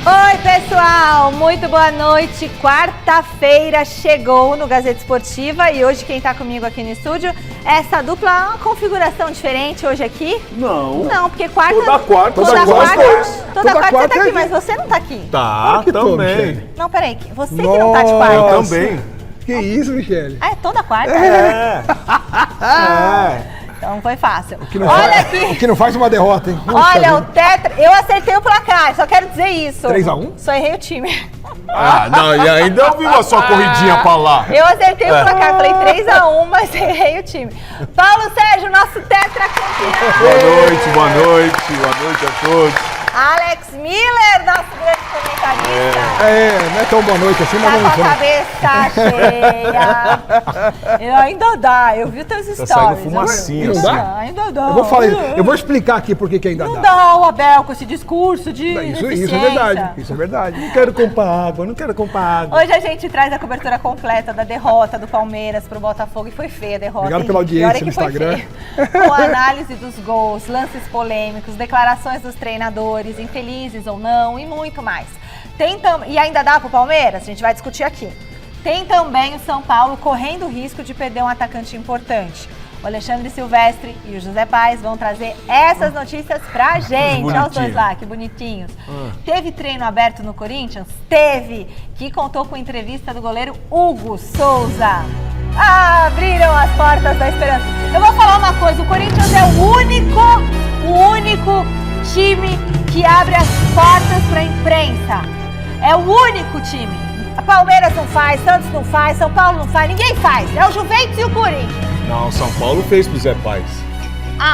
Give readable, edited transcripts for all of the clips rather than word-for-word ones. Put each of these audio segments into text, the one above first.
Oi, pessoal! Muito boa noite. Quarta-feira chegou no Gazeta Esportiva e hoje quem tá comigo aqui no estúdio é essa dupla, uma configuração diferente hoje aqui. Não, porque quarta... Toda quarta você tá aqui, é mas você não tá aqui. Tá, também. Não, peraí, você que não tá de quarta. Eu também. Que isso, Michele? Ah, é toda quarta? Então foi fácil. Olha aqui. O que não faz uma derrota, hein? Olha, o Tetra... Eu acertei o placar, só quero dizer isso. 3-1? Só errei o time. Ah, não, e ainda eu vi a sua corridinha pra lá. Eu acertei o placar, falei 3-1, mas errei o time. Paulo Sérgio, nosso tetracampeão. Boa noite a todos. Alex Miller, nosso grande comentarista. Não é tão boa noite assim, mas Tá não com a cabeça cheia. Ainda dá, eu vi teus stories. saindo fumacinha, Não dá? Ainda dá. Eu vou explicar aqui por que ainda Não dá. dá o Abel com esse discurso de Isso é eficiência. verdade, isso é verdade. Não quero comprar água, Hoje a gente traz a cobertura completa da derrota do Palmeiras pro Botafogo e foi feia a derrota. Obrigado pela audiência no Instagram. Com a análise dos gols, lances polêmicos, declarações dos treinadores, infelizes ou não e muito mais. E ainda dá pro Palmeiras? A gente vai discutir aqui. Tem também o São Paulo correndo o risco de perder um atacante importante. O Alexandre Silvestre e o José Paes vão trazer essas notícias pra gente. Olha os dois lá, que bonitinhos. Teve treino aberto no Corinthians? Teve! Que contou com entrevista do goleiro Hugo Souza. Abriram as portas da esperança. Eu vou falar uma coisa, o Corinthians é o único time que abre as portas pra imprensa. É o único time. A Palmeiras não faz, Santos não faz, São Paulo não faz, ninguém faz. É o Juventus e o Corinthians. Não, São Paulo fez pro Zé Paes.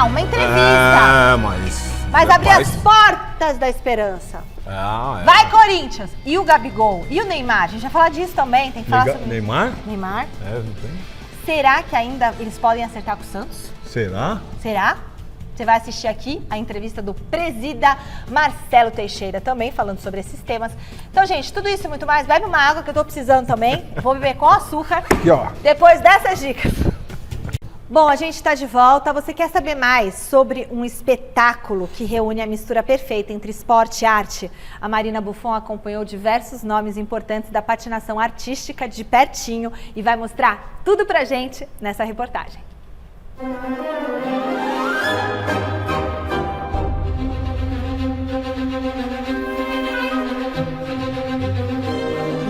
Uma entrevista. Mas Zé abrir Paes... as portas da esperança. Vai, Corinthians! E o Gabigol? E o Neymar? A gente vai falar disso também, tem que falar sobre... Neymar? Neymar? Não tem. Será que ainda eles podem acertar com o Santos? Será? Será? Você vai assistir aqui a entrevista do presida Marcelo Teixeira também, falando sobre esses temas. Então, gente, tudo isso e muito mais. Bebe uma água que eu tô precisando também. Vou beber com açúcar. Aqui, ó. Depois dessas dicas. Bom, a gente está de volta. Você quer saber mais sobre um espetáculo que reúne a mistura perfeita entre esporte e arte? A Marina Buffon acompanhou diversos nomes importantes da patinação artística de pertinho e vai mostrar tudo pra gente nessa reportagem.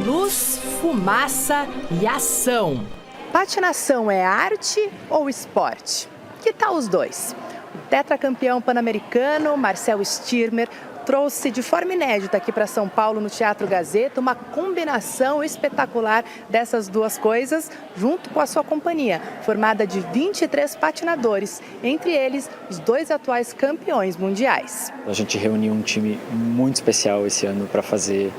Luz, fumaça e ação. Patinação é arte ou esporte? Que tal os dois? O tetracampeão pan-americano Marcel Stirmer trouxe de forma inédita aqui para São Paulo, no Teatro Gazeta, uma combinação espetacular dessas duas coisas, junto com a sua companhia, formada de 23 patinadores, entre eles os dois atuais campeões mundiais. A gente reuniu um time muito especial esse ano para fazer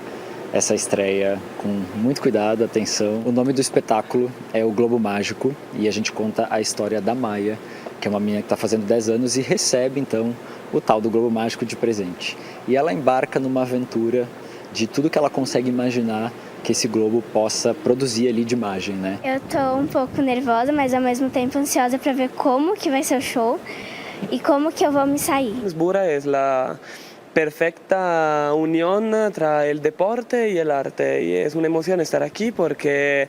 essa estreia com muito cuidado, atenção. O nome do espetáculo é o Globo Mágico e a gente conta a história da Maia, que é uma menina que está fazendo 10 anos e recebe então o tal do Globo Mágico de presente. E ela embarca numa aventura de tudo que ela consegue imaginar que esse globo possa produzir ali de imagem, né? Eu tô um pouco nervosa, mas ao mesmo tempo ansiosa para ver como que vai ser o show e como que eu vou me sair. Lisboa é a perfecta unión entre el deporte y el arte y es una emoción estar aquí porque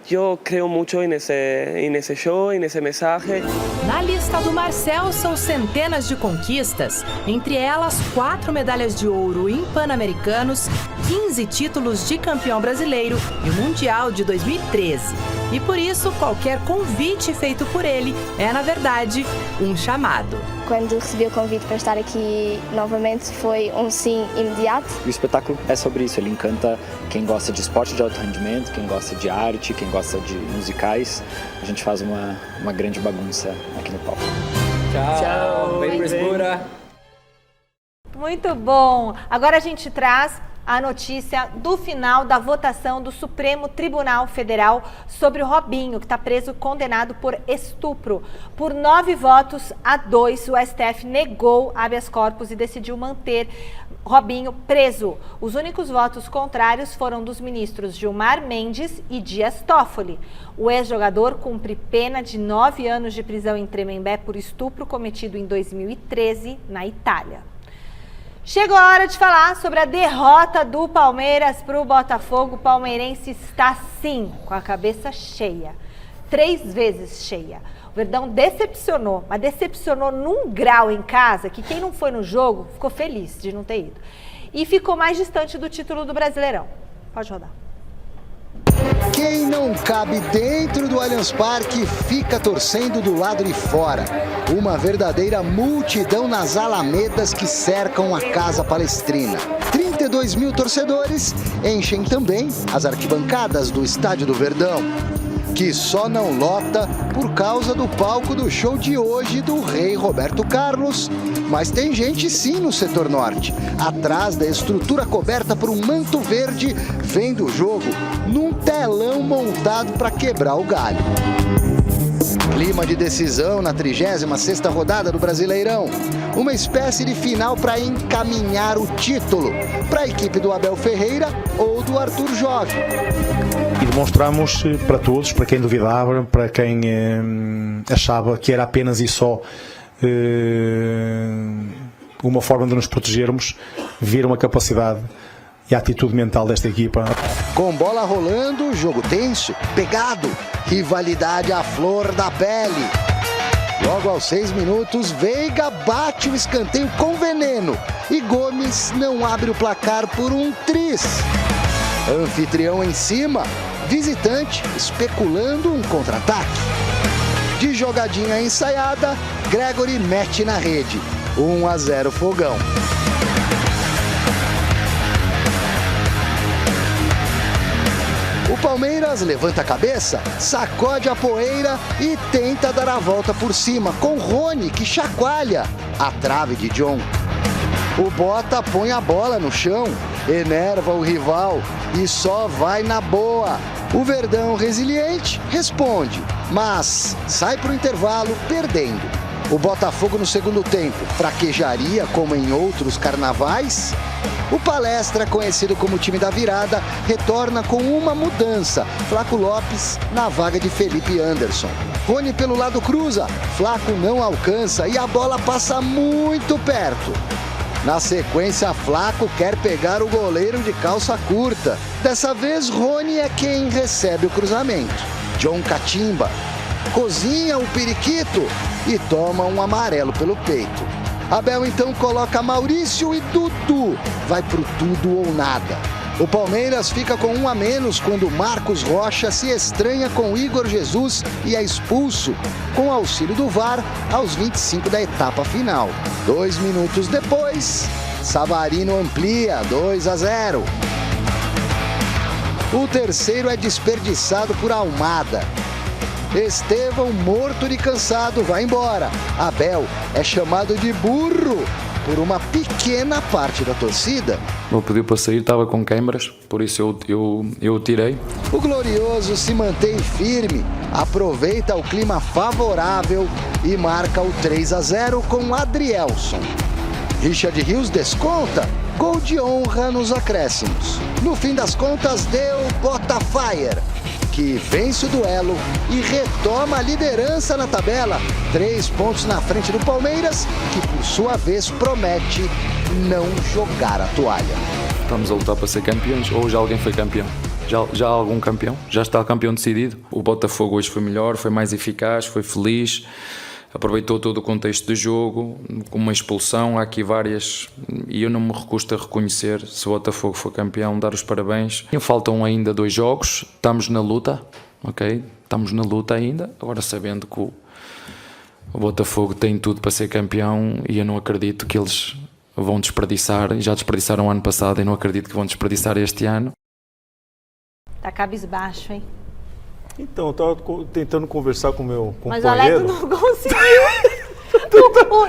yo creo mucho en ese show, en ese mensaje. Na lista do Marcel são centenas de conquistas, entre elas 4 medalhas de ouro em Pan-Americanos, 15 títulos de campeão brasileiro e o Mundial de 2013. E por isso, qualquer convite feito por ele é, na verdade, um chamado. Quando recebi o convite para estar aqui novamente, foi um sim imediato. O espetáculo é sobre isso, ele encanta quem gosta de esporte de alto rendimento, quem gosta de arte, quem gosta de musicais. A gente faz uma grande bagunça aqui no palco. Tchau, bem Lisboa. Muito bom! Agora a gente traz a notícia do final da votação do Supremo Tribunal Federal sobre o Robinho, que está preso condenado por estupro. Por 9 votos a 2, o STF negou habeas corpus e decidiu manter Robinho preso. Os únicos votos contrários foram dos ministros Gilmar Mendes e Dias Toffoli. O ex-jogador cumpre pena de 9 anos de prisão em Tremembé por estupro cometido em 2013 na Itália. Chegou a hora de falar sobre a derrota do Palmeiras para o Botafogo. O palmeirense está, sim, com a cabeça cheia. 3 vezes cheia. O Verdão decepcionou, mas decepcionou num grau em casa que quem não foi no jogo ficou feliz de não ter ido. E ficou mais distante do título do Brasileirão. Pode rodar. Quem não cabe dentro do Allianz Parque fica torcendo do lado de fora. Uma verdadeira multidão nas alamedas que cercam a Casa Palestrina. 32 mil torcedores enchem também as arquibancadas do Estádio do Verdão, que só não lota por causa do palco do show de hoje do rei Roberto Carlos. Mas tem gente sim no setor norte, atrás da estrutura coberta por um manto verde, vendo o jogo num telão montado para quebrar o galho. Clima de decisão na 36ª rodada do Brasileirão. Uma espécie de final para encaminhar o título para a equipe do Abel Ferreira ou do Arthur Jorge. E demonstramos para todos, para quem duvidava, para quem achava que era apenas e só uma forma de nos protegermos, viram a capacidade e a atitude mental desta equipa. Com bola rolando, jogo tenso, pegado, rivalidade à flor da pele. Logo aos 6 minutos, Veiga bate o escanteio com veneno e Gomes não abre o placar por um tris. Anfitrião em cima, visitante especulando um contra-ataque. De jogadinha ensaiada, Gregory mete na rede. 1-0 Fogão. O Palmeiras levanta a cabeça, sacode a poeira e tenta dar a volta por cima, com Rony que chacoalha a trave de John. O Bota põe a bola no chão, enerva o rival e só vai na boa. O Verdão resiliente responde, mas sai para o intervalo perdendo. O Botafogo no segundo tempo fraquejaria como em outros carnavais? O Palestra, conhecido como time da virada, retorna com uma mudança. Flaco Lopes na vaga de Felipe Anderson. Rony pelo lado cruza, Flaco não alcança e a bola passa muito perto. Na sequência, Flaco quer pegar o goleiro de calça curta. Dessa vez, Rony é quem recebe o cruzamento. John catimba, cozinha o periquito e toma um amarelo pelo peito. Abel então coloca Maurício e Dudu. Vai pro tudo ou nada. O Palmeiras fica com 1 a menos quando Marcos Rocha se estranha com Igor Jesus e é expulso, com auxílio do VAR, aos 25 da etapa final. 2 minutos depois, Savarino amplia 2-0. O terceiro é desperdiçado por Almada. Estevão, morto de cansado, vai embora. Abel é chamado de burro por uma pequena parte da torcida. Ele pediu para sair, estava com câimbras, por isso eu tirei. O Glorioso se mantém firme, aproveita o clima favorável e marca o 3-0 com Adrielson. Richard Rios desconta, gol de honra nos acréscimos. No fim das contas deu Botafogo, que vence o duelo e retoma a liderança na tabela, 3 pontos na frente do Palmeiras, que por sua vez promete não jogar a toalha. Estamos a lutar para ser campeões, ou já alguém foi campeão? Já há algum campeão? Já está o campeão decidido? O Botafogo hoje foi melhor, foi mais eficaz, foi feliz, aproveitou todo o contexto do jogo, com uma expulsão, há aqui várias, e eu não me recuso a reconhecer, se o Botafogo for campeão, dar os parabéns. Faltam ainda 2 jogos, estamos na luta, ok? Estamos na luta ainda, agora sabendo que o Botafogo tem tudo para ser campeão e eu não acredito que eles vão desperdiçar, já desperdiçaram o ano passado e não acredito que vão desperdiçar este ano. Tá cabisbaixo, hein? Então, eu tava tentando conversar com o meu companheiro. Mas o Alex não conseguiu.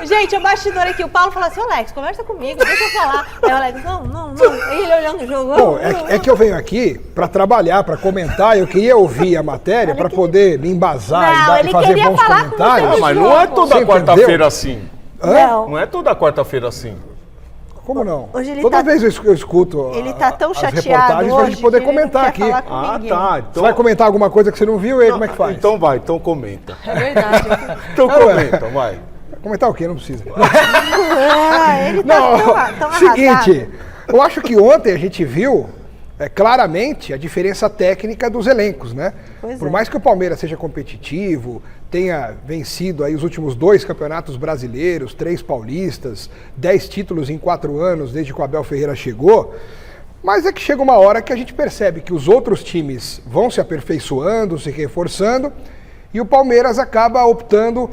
Gente, o bastidor aqui, o Paulo falou assim, Alex, conversa comigo, deixa eu falar. Aí o Alex, não. Ele olhando o jogo. Bom, é que eu venho aqui para trabalhar, para comentar, eu queria ouvir a matéria para poder me embasar e fazer bons comentários. Mas não é toda quarta-feira assim. Não é toda quarta-feira assim. Como não? Hoje ele Toda vez eu escuto ele tá tão as chateado reportagens pra gente poder que comentar aqui. Tá. Então... Você vai comentar alguma coisa que você não viu e aí como é que faz? Então vai, então comenta. É verdade. Então comenta, vai. Comentar o quê? Não precisa. Ele tá tão Seguinte, eu acho que ontem a gente viu claramente a diferença técnica dos elencos, né? Por mais que o Palmeiras seja competitivo, tenha vencido aí os últimos 2 campeonatos brasileiros, 3 paulistas, 10 títulos em 4 anos desde que o Abel Ferreira chegou, mas é que chega uma hora que a gente percebe que os outros times vão se aperfeiçoando, se reforçando, e o Palmeiras acaba optando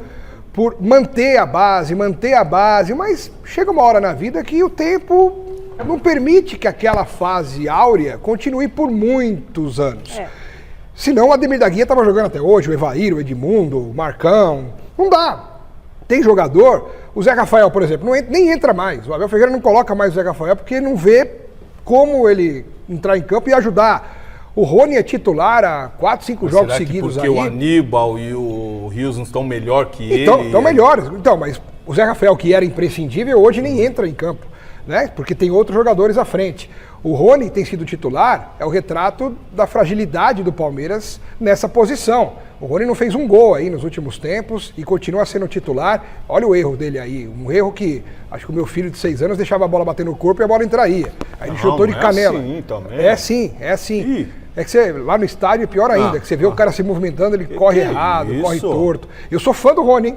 por manter a base, mas chega uma hora na vida que o tempo não permite que aquela fase áurea continue por muitos anos. Senão o Ademir da Guia estava jogando até hoje, o Evair, o Edmundo, o Marcão. Não dá. Tem jogador, o Zé Rafael, por exemplo, nem entra mais. O Abel Ferreira não coloca mais o Zé Rafael porque não vê como ele entrar em campo e ajudar. O Rony é titular há 4, 5 jogos seguidos porque aí. O Aníbal e o Rios não estão melhor que ele? Estão melhores. Então, mas o Zé Rafael, que era imprescindível, hoje nem entra em campo, né? Porque tem outros jogadores à frente. O Rony tem sido titular, é o retrato da fragilidade do Palmeiras nessa posição. O Rony não fez um gol aí nos últimos tempos e continua sendo titular. Olha o erro dele aí, um erro que acho que o meu filho de 6 anos deixava a bola bater no corpo e a bola entraria. Aí ele chutou de canela. Assim, também. É sim. É que você, lá no estádio é pior ainda, que você vê o cara se movimentando, ele corre errado, corre torto. Eu sou fã do Rony, hein?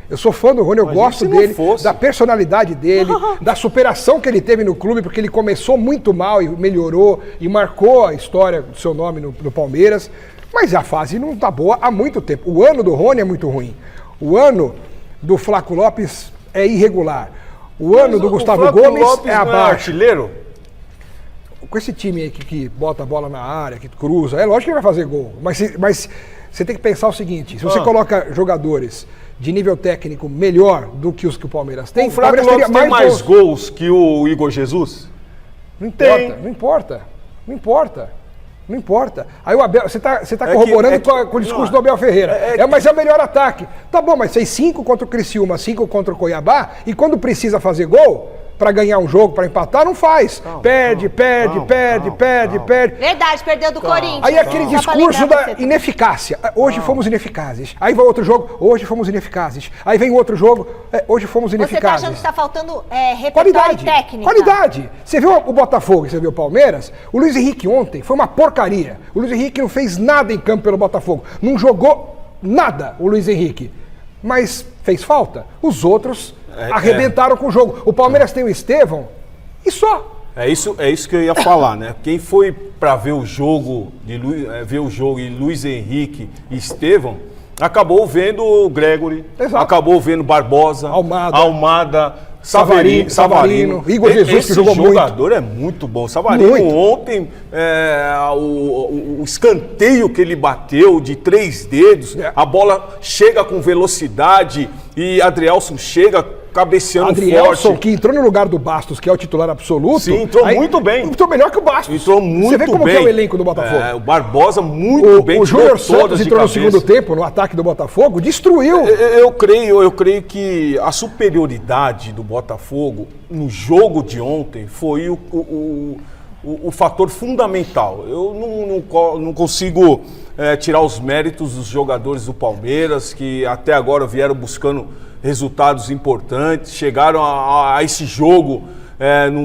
Eu sou fã do Rony, eu gosto dele, da personalidade dele, da superação que ele teve no clube, porque ele começou muito mal e melhorou e marcou a história do seu nome no Palmeiras. Mas a fase não tá boa há muito tempo. O ano do Rony é muito ruim. O ano do Flaco Lopes é irregular. O ano do Gustavo Gomes é abaixo. Artilheiro? Com esse time aí que bota a bola na área, que cruza, é lógico que ele vai fazer gol. Mas você tem que pensar o seguinte, se você coloca jogadores de nível técnico melhor do que os que o Palmeiras tem, o Flaco Lopes tem mais gols que o Igor Jesus? Não importa. Aí o Abel, você tá corroborando com o discurso do Abel Ferreira. Mas é o melhor ataque. Tá bom, mas fez 5 contra o Criciúma, 5 contra o Cuiabá, e quando precisa fazer gol, pra ganhar um jogo, pra empatar, não faz. Perde. Verdade, perdeu do Corinthians. Aí aquele discurso da ineficácia. Hoje fomos ineficazes. Aí vai outro jogo, hoje fomos ineficazes. Aí vem outro jogo, hoje fomos ineficazes. Você tá achando que tá faltando repertório técnico? Qualidade. Você viu o Botafogo, você viu o Palmeiras? O Luiz Henrique ontem foi uma porcaria. O Luiz Henrique não fez nada em campo pelo Botafogo. Não jogou nada o Luiz Henrique. Mas fez falta. Os outros arrebentaram com o jogo. O Palmeiras tem o Estevão e só. É isso que eu ia falar, né? Quem foi para ver o jogo e Luiz Henrique e Estevão, acabou vendo o Gregory, acabou vendo Barbosa, Almada, Savarino, Igor Jesus, que jogou muito. Esse jogador é muito bom. Savarino ontem, o escanteio que ele bateu de 3 dedos, a bola chega com velocidade e Adrielson chega cabeceando Adrielson, forte. Que entrou no lugar do Bastos, que é o titular absoluto. Sim, entrou muito bem. Entrou melhor que o Bastos. Entrou muito bem. Você vê como que é o elenco do Botafogo. O Barbosa muito bem. O Júnior Santos entrou no segundo tempo, no ataque do Botafogo, destruiu. Eu creio que a superioridade do Botafogo no jogo de ontem foi o fator fundamental. Eu não consigo tirar os méritos dos jogadores do Palmeiras, que até agora vieram buscando resultados importantes, chegaram a esse jogo no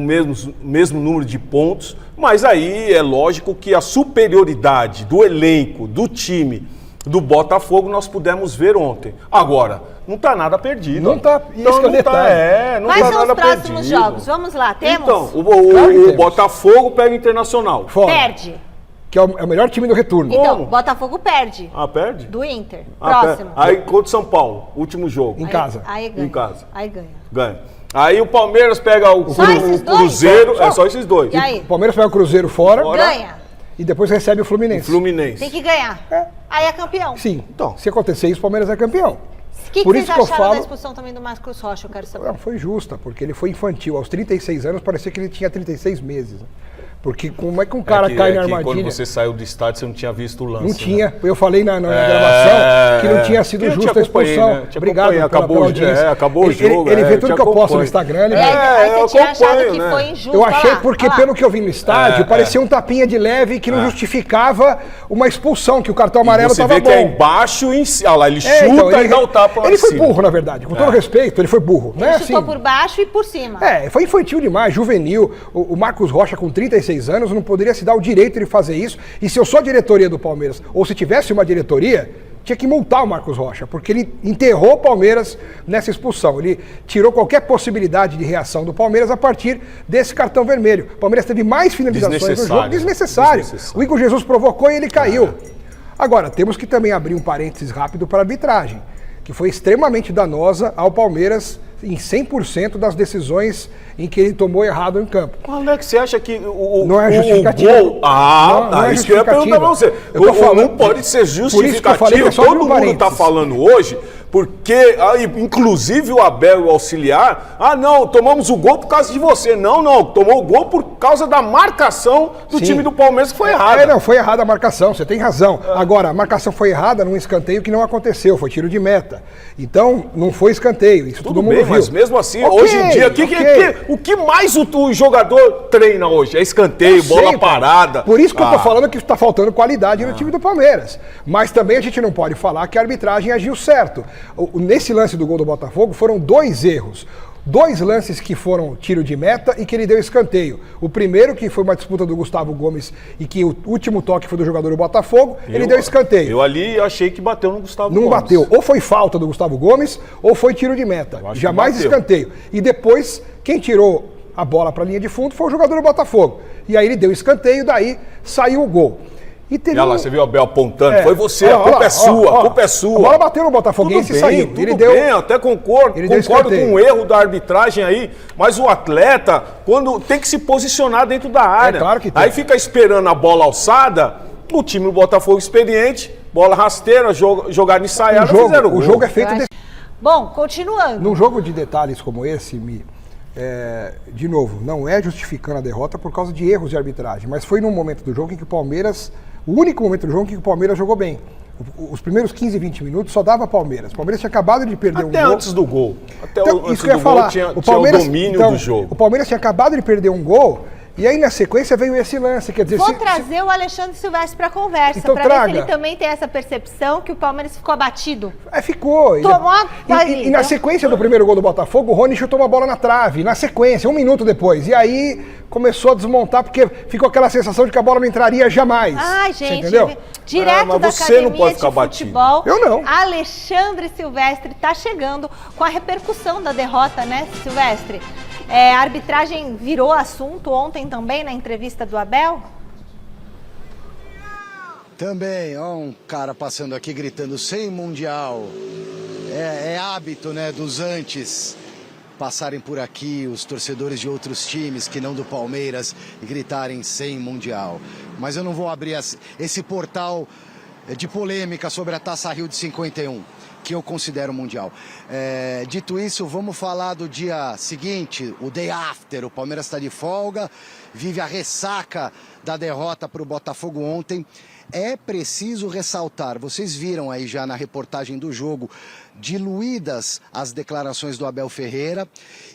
mesmo número de pontos, mas aí é lógico que a superioridade do elenco, do time, do Botafogo, nós pudemos ver ontem. Agora, não está nada perdido. Não está, isso que é o detalhe. Quais são os próximos jogos? Vamos lá, temos? Então, o Botafogo pega o Internacional. Fora. Perde. Que é o melhor time do retorno. Então, Botafogo perde. Perde? Do Inter. Próximo. Aí contra o São Paulo, último jogo. Em casa. Aí ganha. Em casa. Aí ganha. Ganha. Aí o Palmeiras pega o Cruzeiro. Só esses dois. E aí? O Palmeiras pega o Cruzeiro fora. Ganha. E depois recebe o Fluminense. Tem que ganhar. Aí é campeão. Sim. Então, se acontecer isso, o Palmeiras é campeão. O que vocês acharam da expulsão também do Marcos Rocha? Eu quero saber. Não, foi justa, porque ele foi infantil. Aos 36 anos, parecia que ele tinha 36 meses. Porque como é que um cara cai na armadilha? Quando você saiu do estádio, você não tinha visto o lance. Não tinha. Né? Eu falei na gravação que não tinha sido justa a expulsão. Né? Obrigado pela audiência. Acabou o jogo. Ele vê tudo que eu posto no Instagram. Você tinha achado que foi injusto. Eu achei porque, pelo que eu vi no estádio, parecia um tapinha de leve que não justificava uma expulsão, que o cartão amarelo estava bom. Você vê que é embaixo e em cima. Olha lá, ele chuta então, e dá o tapa lá Ele foi burro, na verdade. Com todo respeito, ele foi burro. Ele chutou por baixo e por cima. Foi infantil demais, juvenil. O Marcos Rocha, com 36 anos, não poderia se dar o direito de fazer isso. E se eu sou a diretoria do Palmeiras, ou se tivesse uma diretoria, tinha que multar o Marcos Rocha, porque ele enterrou o Palmeiras nessa expulsão. Ele tirou qualquer possibilidade de reação do Palmeiras a partir desse cartão vermelho. O Palmeiras teve mais finalizações no jogo. Desnecessário. O Igor Jesus provocou e ele caiu. Agora, temos que também abrir um parênteses rápido para a arbitragem, que foi extremamente danosa ao Palmeiras em 100% das decisões em que ele tomou errado em campo. Alex, você acha que não é justificativo? Não é isso que eu ia perguntar pra você. Não pode ser justificativo. Todo mundo está falando hoje, porque, inclusive o Abel e o auxiliar, não, tomamos o gol por causa de você. Não, tomou o gol por causa da marcação do time do Palmeiras, que foi errada. Não, foi errada a marcação, você tem razão. Agora, a marcação foi errada num escanteio que não aconteceu, foi tiro de meta. Então, não foi escanteio, isso todo mundo viu. Mas mesmo assim, hoje em dia, o que mais o jogador treina hoje? É escanteio, bola parada. Por isso que eu tô falando que está faltando qualidade no time do Palmeiras. Mas também a gente não pode falar que a arbitragem agiu certo. Nesse lance do gol do Botafogo foram 2 erros. 2 lances que foram tiro de meta e que ele deu escanteio. O primeiro, que foi uma disputa do Gustavo Gomes e que o último toque foi do jogador do Botafogo, ele deu escanteio. Eu ali achei que bateu no Gustavo Gomes. Não bateu. Ou foi falta do Gustavo Gomes, ou foi tiro de meta. Jamais escanteio. E depois, quem tirou a bola para a linha de fundo foi o jogador do Botafogo. E aí ele deu escanteio, daí saiu o gol. E olha lá, você viu o Abel apontando, foi você, a culpa é sua, a culpa é sua. A bola bateu no Botafoguense e saiu. Tudo bem, até concordo com o erro da arbitragem aí, mas o atleta, quando tem que se posicionar dentro da área, claro que tem. Aí fica esperando a bola alçada, o time do Botafogo experiente, bola rasteira, jogada ensaiada, fizeram o gol. O jogo é feito Bom, continuando. Num jogo de detalhes como esse, de novo, não é justificando a derrota por causa de erros de arbitragem, mas foi num momento do jogo em que o Palmeiras, o único momento do jogo em que o Palmeiras jogou bem. Os primeiros 15, 20 minutos só dava Palmeiras. O Palmeiras tinha acabado de perder um gol. Até antes do gol. Isso que eu ia falar. Tinha o domínio do jogo. O Palmeiras tinha acabado de perder um gol. E aí, na sequência, veio esse lance. Quer dizer, vou trazer o Alexandre Silvestre para a conversa, então, para ver se ele também tem essa percepção que o Palmeiras ficou abatido. Ficou. E na sequência do primeiro gol do Botafogo, o Rony chutou uma bola na trave. Na sequência, 1 minuto depois. E aí, começou a desmontar, porque ficou aquela sensação de que a bola não entraria jamais. Ai, gente, entendeu? Direto da academia de futebol, eu não. Alexandre Silvestre está chegando com a repercussão da derrota, né, Silvestre? A arbitragem virou assunto ontem também na entrevista do Abel? Também, ó, um cara passando aqui gritando sem Mundial. É hábito, né, dos antes passarem por aqui, os torcedores de outros times que não do Palmeiras, e gritarem sem Mundial. Mas eu não vou abrir esse portal de polêmica sobre a Taça Rio de 51. Que eu considero mundial. Dito isso, vamos falar do dia seguinte, o day after. O Palmeiras está de folga, vive a ressaca da derrota para o Botafogo ontem. É preciso ressaltar, vocês viram aí já na reportagem do jogo, diluídas as declarações do Abel Ferreira,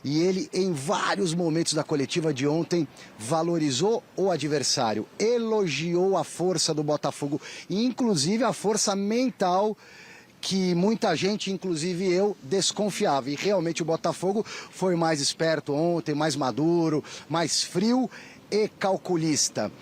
e ele em vários momentos da coletiva de ontem valorizou o adversário, elogiou a força do Botafogo, e inclusive a força mental que muita gente, inclusive eu, desconfiava. E realmente o Botafogo foi mais esperto ontem, mais maduro, mais frio e calculista.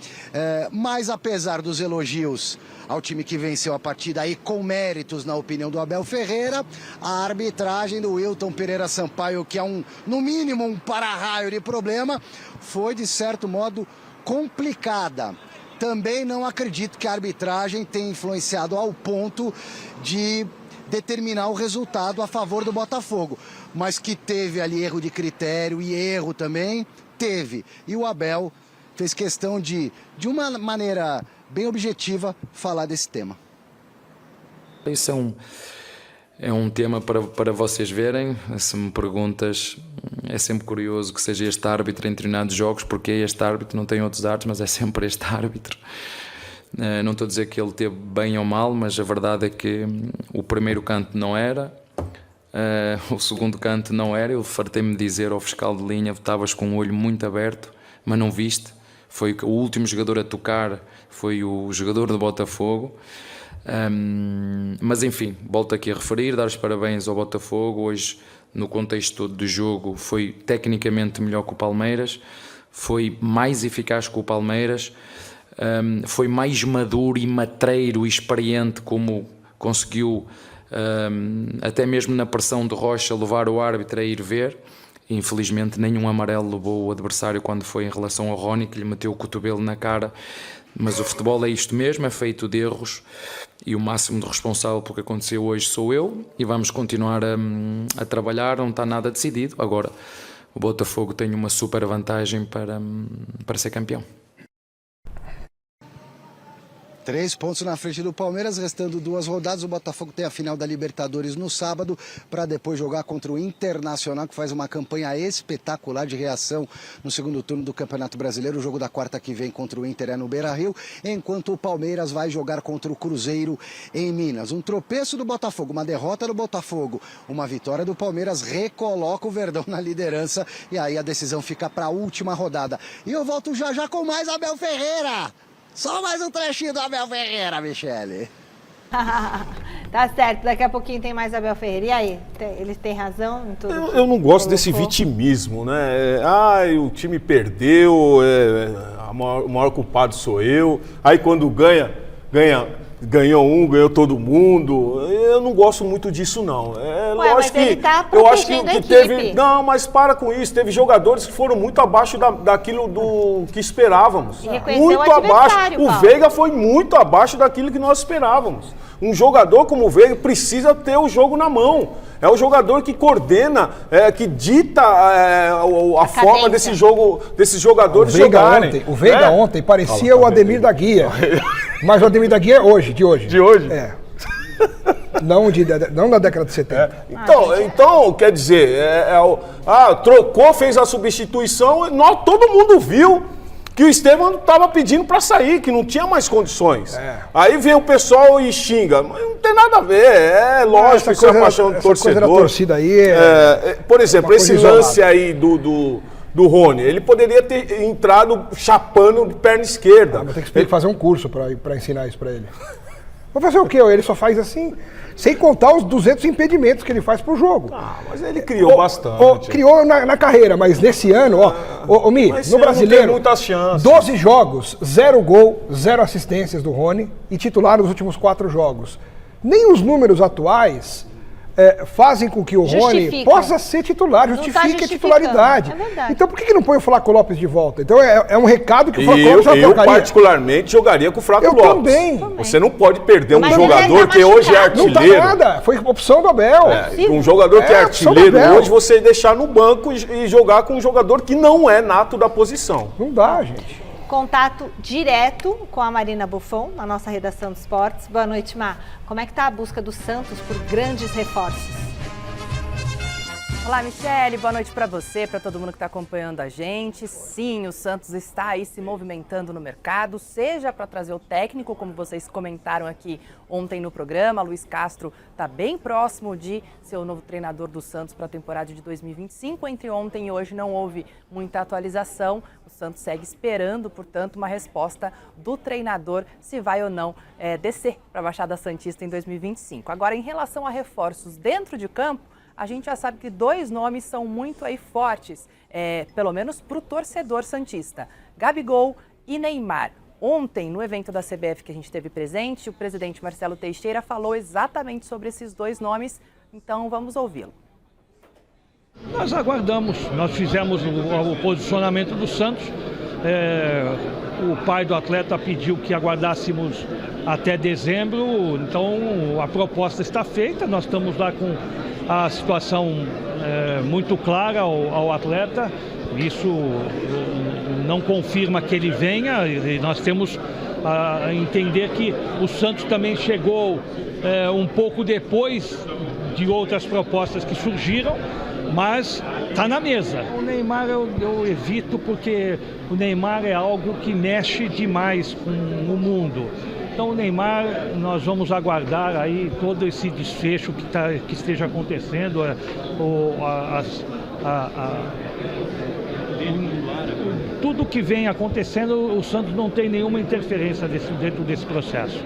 Mas apesar dos elogios ao time que venceu a partida e com méritos na opinião do Abel Ferreira, a arbitragem do Wilton Pereira Sampaio, que é no mínimo um para-raio de problema, foi de certo modo complicada. Também não acredito que a arbitragem tenha influenciado ao ponto de determinar o resultado a favor do Botafogo. Mas que teve ali erro de critério e erro também, teve. E o Abel fez questão de uma maneira bem objetiva, falar desse tema. Isso É um tema para vocês verem. Se me perguntas, é sempre curioso que seja este árbitro em determinados jogos, porque é este árbitro, não tem outros árbitros, mas é sempre este árbitro. Não estou a dizer que ele teve bem ou mal, mas a verdade é que o primeiro canto não era, o segundo canto não era. Eu fartei-me dizer ao fiscal de linha: estavas com o olho muito aberto, mas não viste. Foi o último jogador a tocar, foi o jogador do Botafogo. Mas enfim, volto aqui a referir, dar os parabéns ao Botafogo. Hoje, no contexto todo do jogo, foi tecnicamente melhor que o Palmeiras, foi mais eficaz que o Palmeiras, foi mais maduro e matreiro e experiente, como conseguiu, até mesmo na pressão de Rocha, levar o árbitro a ir ver. Infelizmente nenhum amarelo levou o adversário quando foi em relação ao Rony, que lhe meteu o cotovelo na cara. Mas o futebol é isto mesmo, é feito de erros, e o máximo de responsável pelo que aconteceu hoje sou eu, e vamos continuar a trabalhar. Não está nada decidido. Agora o Botafogo tem uma super vantagem para ser campeão. 3 pontos na frente do Palmeiras, restando 2 rodadas. O Botafogo tem a final da Libertadores no sábado, para depois jogar contra o Internacional, que faz uma campanha espetacular de reação no segundo turno do Campeonato Brasileiro. O jogo da quarta que vem contra o Inter é no Beira-Rio, enquanto o Palmeiras vai jogar contra o Cruzeiro em Minas. Um tropeço do Botafogo, uma derrota do Botafogo, uma vitória do Palmeiras recoloca o Verdão na liderança, e aí a decisão fica para a última rodada. E eu volto já já com mais Abel Ferreira. Só mais um trechinho do Abel Ferreira, Michele. Tá certo, daqui a pouquinho tem mais Abel Ferreira. E aí, eles têm razão em tudo? Eu não gosto desse vitimismo, né? O time perdeu, o maior culpado sou eu. Aí quando ganhou um, ganhou todo mundo. Eu não gosto muito disso, não. Lógico mas que ele tá eu acho que protegendo a teve. equipe. Não, mas para com isso. Teve jogadores que foram muito abaixo daquilo do que esperávamos. E reconheceu Muito o abaixo. adversário, O Paulo. Veiga foi muito abaixo daquilo que nós esperávamos. Um jogador como o Veiga precisa ter o jogo na mão. É o jogador que coordena, que dita a forma desse jogo, desses jogadores jogarem. O Veiga ontem parecia o Ademir da Guia. Mas o Ademir da Guia é hoje, de hoje. De hoje? É. Não da década de 70. Então, quer dizer, trocou, fez a substituição, todo mundo viu que o Estevam estava pedindo para sair, que não tinha mais condições. Aí vem o pessoal e xinga, mas não tem nada a ver, é lógico, isso é a paixão do torcedor. Coisa da torcida aí por exemplo, esse lance aí do Rony, ele poderia ter entrado chapando de perna esquerda. Mas tem que fazer um curso para ensinar isso para ele. Vai fazer o quê? Ele só faz assim, sem contar os 200 impedimentos que ele faz pro jogo. Mas ele criou bastante. Criou na carreira, mas nesse ano, Mi, no Brasileiro, não tem muitas chances. 12 jogos, 0 gol, 0 assistências do Rony e titular nos últimos 4 jogos. Nem os números atuais fazem com que o Rony possa ser titular, justifique a titularidade. É verdade. Então por que não põe o Flaco Lopes de volta? Então é um recado que o Flaco Lopes já Eu trocaria. particularmente jogaria com o Flaco Lopes. Também. Você não pode perder um Mas jogador que hoje é artilheiro. Não tá nada, foi opção do Abel. Um jogador que é opção do artilheiro Abel. hoje, você deixar no banco e jogar com um jogador que não é nato da posição. Não dá, gente. Contato direto com a Marina Buffon, na nossa redação de esportes. Boa noite, Má. Como é que tá a busca do Santos por grandes reforços? Olá, Michele, boa noite para você, para todo mundo que está acompanhando a gente. Sim, o Santos está aí se movimentando no mercado, seja para trazer o técnico, como vocês comentaram aqui ontem no programa. Luiz Castro está bem próximo de ser o novo treinador do Santos para a temporada de 2025. Entre ontem e hoje não houve muita atualização. O Santos segue esperando, portanto, uma resposta do treinador se vai ou não descer para a Baixada Santista em 2025. Agora, em relação a reforços dentro de campo, a gente já sabe que 2 nomes são muito aí fortes, pelo menos para o torcedor santista: Gabigol e Neymar. Ontem, no evento da CBF que a gente teve presente, o presidente Marcelo Teixeira falou exatamente sobre esses 2 nomes, então vamos ouvi-lo. Nós aguardamos, nós fizemos o posicionamento do Santos, o pai do atleta pediu que aguardássemos até dezembro, então a proposta está feita, nós estamos lá com a situação muito clara ao atleta, isso não confirma que ele venha, e nós temos a entender que o Santos também chegou um pouco depois de outras propostas que surgiram, mas está na mesa. O Neymar eu evito porque o Neymar é algo que mexe demais com o mundo. Então o Neymar, nós vamos aguardar aí todo esse desfecho que esteja acontecendo, tudo que vem acontecendo, o Santos não tem nenhuma interferência dentro desse processo.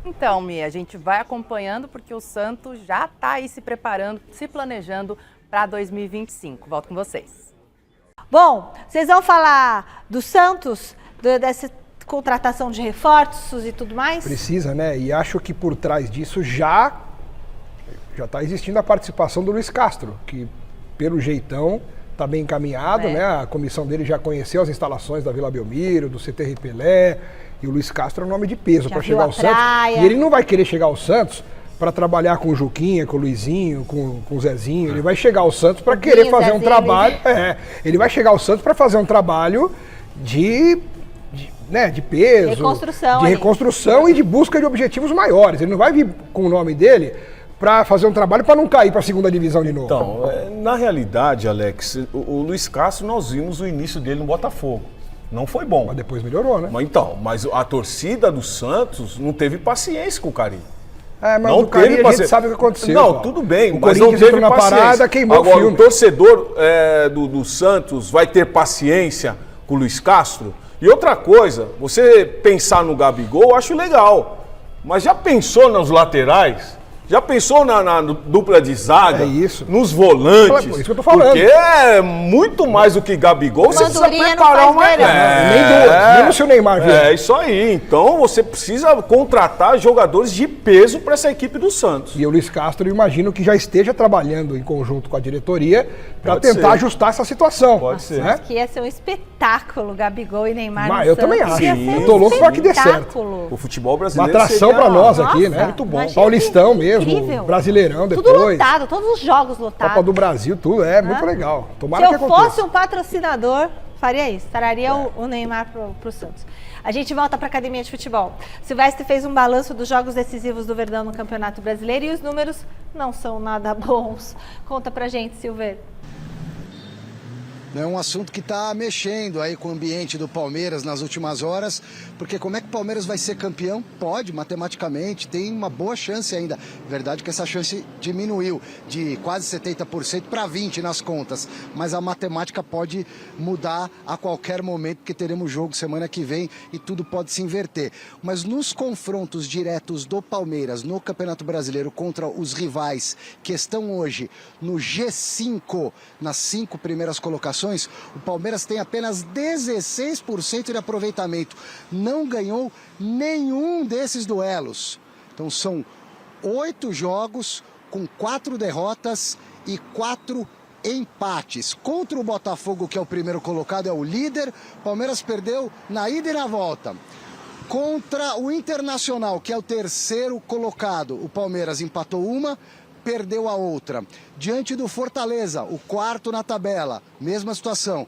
Então, Mia, a gente vai acompanhando porque o Santos já está aí se preparando, se planejando para 2025. Volto com vocês. Bom, vocês vão falar do Santos, dessa contratação de reforços e tudo mais? Precisa, né? E acho que por trás disso já está existindo a participação do Luiz Castro, que pelo jeitão está bem encaminhado, né? A comissão dele já conheceu as instalações da Vila Belmiro, do CT Pelé, e o Luiz Castro é um nome de peso para chegar ao Santos. E ele não vai querer chegar ao Santos para trabalhar com o Juquinha, com o Luizinho, com o Zezinho. Ele vai chegar ao Santos para querer fazer um trabalho. Ele vai chegar ao Santos para fazer um trabalho de peso, de reconstrução e de busca de objetivos maiores. Ele não vai vir com o nome dele para fazer um trabalho para não cair para a segunda divisão de novo. Então, na realidade, Alex, o Luiz Castro, nós vimos o início dele no Botafogo. Não foi bom. Mas depois melhorou, né? Mas a torcida do Santos não teve paciência com o Carilli. Mas não o Carilli, a gente sabe o que aconteceu. Não, tudo bem, o mas não teve na paciência. Parada, queimou agora, o filme. o torcedor do Santos vai ter paciência com o Luiz Castro? E outra coisa, você pensar no Gabigol, eu acho legal. Mas já pensou nos laterais? Já pensou na dupla de zaga? Nos volantes? É isso que eu tô falando. Porque é muito mais do que Gabigol, você precisa preparar uma... Mesmo se o Neymar vier. É isso aí. Então você precisa contratar jogadores de peso para essa equipe do Santos. E o Luiz Castro, eu imagino que já esteja trabalhando em conjunto com a diretoria para tentar ajustar essa situação. Pode ser. Acho que ia ser um espetáculo, Gabigol e Neymar. Mas eu também acho. Eu tô louco para que dê certo. O futebol brasileiro. Uma atração para nós aqui, né? Muito bom. Paulistão mesmo. Incrível. Brasileirão depois. Tudo lotado, todos os jogos lotados. Copa do Brasil, tudo. Muito legal. Tomara Se que eu aconteça. fosse um patrocinador, faria isso. Traria o Neymar pro Santos. A gente volta para a Academia de Futebol. Silvestre fez um balanço dos jogos decisivos do Verdão no Campeonato Brasileiro e os números não são nada bons. Conta pra gente, Silver. É um assunto que está mexendo aí com o ambiente do Palmeiras nas últimas horas, porque como é que o Palmeiras vai ser campeão? Pode, matematicamente, tem uma boa chance ainda. Verdade que essa chance diminuiu de quase 70% para 20% nas contas, mas a matemática pode mudar a qualquer momento, porque teremos jogo semana que vem e tudo pode se inverter. Mas nos confrontos diretos do Palmeiras no Campeonato Brasileiro contra os rivais que estão hoje no G5, nas 5 primeiras colocações, o Palmeiras tem apenas 16% de aproveitamento. Não ganhou nenhum desses duelos. Então são 8 jogos com 4 derrotas e 4 empates. Contra o Botafogo, que é o primeiro colocado, é o líder, o Palmeiras perdeu na ida e na volta. Contra o Internacional, que é o terceiro colocado, o Palmeiras empatou uma, perdeu a outra. Diante do Fortaleza, o quarto na tabela, mesma situação.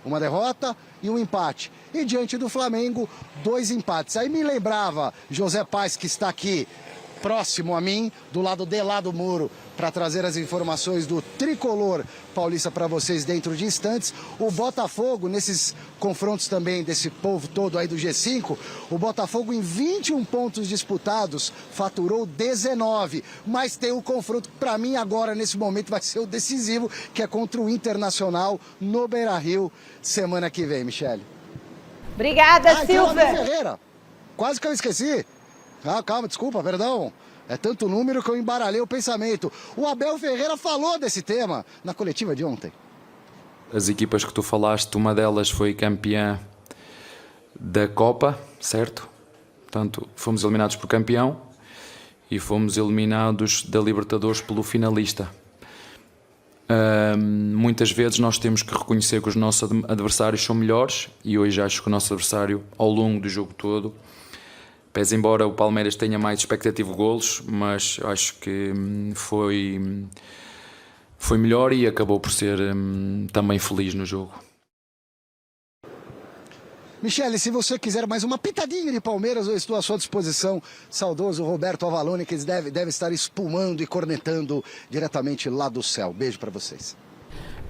Uma derrota e um empate. E diante do Flamengo, 2 empates. Aí me lembrava José Paes, que está aqui próximo a mim, do lado de lá do muro, para trazer as informações do tricolor paulista para vocês dentro de instantes. O Botafogo, nesses confrontos também desse povo todo aí do G5, o Botafogo em 21 pontos disputados faturou 19, mas tem o confronto que para mim agora, nesse momento, vai ser o decisivo, que é contra o Internacional no Beira-Rio, semana que vem, Michele. Obrigada, Silver. Ferreira, quase que eu esqueci. Calma, desculpa, perdão. É tanto número que eu embaralhei o pensamento. O Abel Ferreira falou desse tema na coletiva de ontem. As equipas que tu falaste, uma delas foi campeã da Copa, certo? Portanto, fomos eliminados por campeão e fomos eliminados da Libertadores pelo finalista. Muitas vezes nós temos que reconhecer que os nossos adversários são melhores e hoje acho que o nosso adversário, ao longo do jogo todo, pese embora o Palmeiras tenha mais expectativa de golos, mas acho que foi melhor e acabou por ser também feliz no jogo. Michele, se você quiser mais uma pitadinha de Palmeiras, eu estou à sua disposição. Saudoso Roberto Avalone, que deve estar espumando e cornetando diretamente lá do céu. Beijo para vocês.